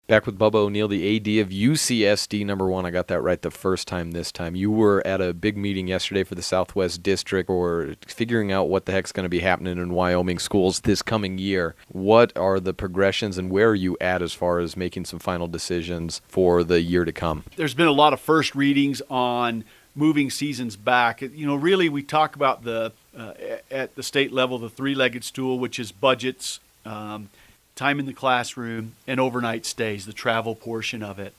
Back with Bubba O'Neill, the AD of UCSD #1. I got that right the first time this time. You were at a big meeting yesterday for the Southwest District or figuring out what the heck's going to be happening in Wyoming schools this coming year. What are the progressions and where are you at as far as making some final decisions for the year to come? There's been a lot of first readings on moving seasons back. Really we talk about at the state level, the three-legged stool, which is budgets, time in the classroom, and overnight stays, the travel portion of it.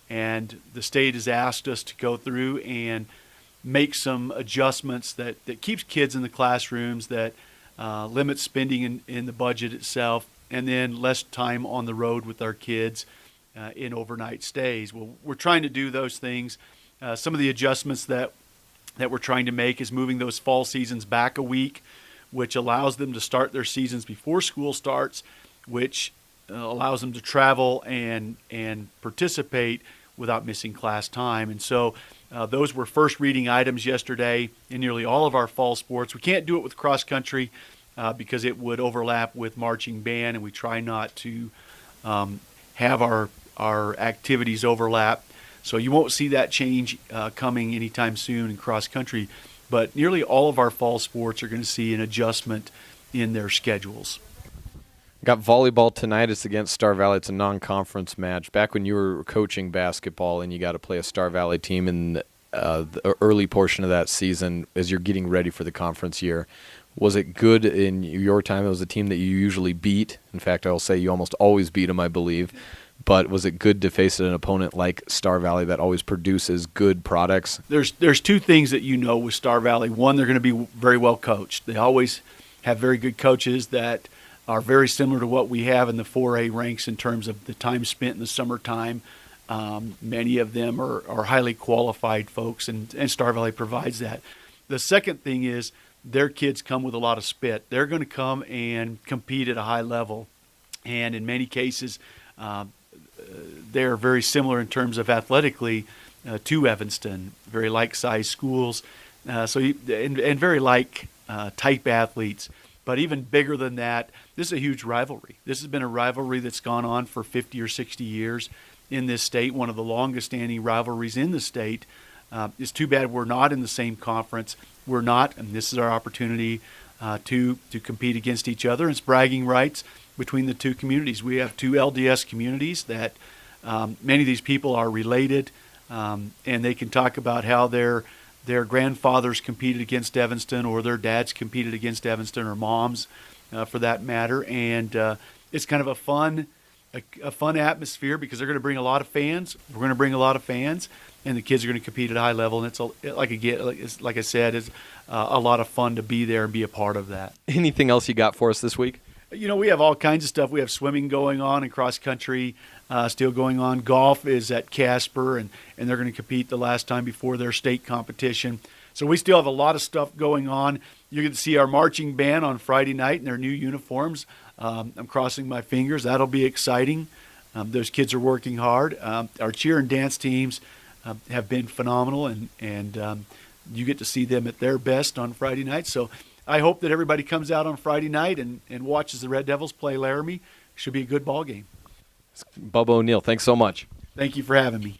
And the state has asked us to go through and make some adjustments that keeps kids in the classrooms, that limits spending in the budget itself, and then less time on the road with our kids in overnight stays. Well, we're trying to do those things. Some of the adjustments that we're trying to make is moving those fall seasons back a week, which allows them to start their seasons before school starts, which allows them to travel and participate without missing class time. And so those were first reading items yesterday in nearly all of our fall sports. We can't do it with cross country because it would overlap with marching band, and we try not to have our activities overlap. So you won't see that change coming anytime soon in cross country, but nearly all of our fall sports are going to see an adjustment in their schedules. Got volleyball tonight. It's against Star Valley. It's a non-conference match. Back when you were coaching basketball and you got to play a Star Valley team in the early portion of that season as you're getting ready for the conference year, was it good in your time? It was a team that you usually beat. In fact, I'll say you almost always beat them, I believe. But was it good to face an opponent like Star Valley that always produces good products? There's two things that with Star Valley. One, they're going to be very well coached. They always have very good coaches that are very similar to what we have in the 4A ranks in terms of the time spent in the summertime. Many of them are highly qualified folks, and Star Valley provides that. The second thing is their kids come with a lot of spit. They're going to come and compete at a high level, and in many cases they're very similar in terms of athletically to Evanston, very like-sized schools, and very like type athletes. But even bigger than that, this is a huge rivalry. This has been a rivalry that's gone on for 50 or 60 years in this state, one of the longest-standing rivalries in the state. It's too bad we're not in the same conference. We're not, and this is our opportunity to compete against each other. It's bragging rights between the two communities. We have two LDS communities that many of these people are related, and they can talk about how their grandfathers competed against Evanston, or their dads competed against Evanston, or moms for that matter. And it's kind of a fun atmosphere because they're going to bring a lot of fans. We're going to bring a lot of fans, and the kids are going to compete at a high level. And like I said, it's a lot of fun to be there and be a part of that. Anything else you got for us this week? We have all kinds of stuff. We have swimming going on and cross country still going on. Golf is at Casper, and they're going to compete the last time before their state competition. So we still have a lot of stuff going on. You're going to see our marching band on Friday night in their new uniforms. I'm crossing my fingers. That'll be exciting. Those kids are working hard. Our cheer and dance teams have been phenomenal, and you get to see them at their best on Friday night. So I hope that everybody comes out on Friday night and watches the Red Devils play Laramie. Should be a good ball game. Bubba O'Neill, thanks so much. Thank you for having me.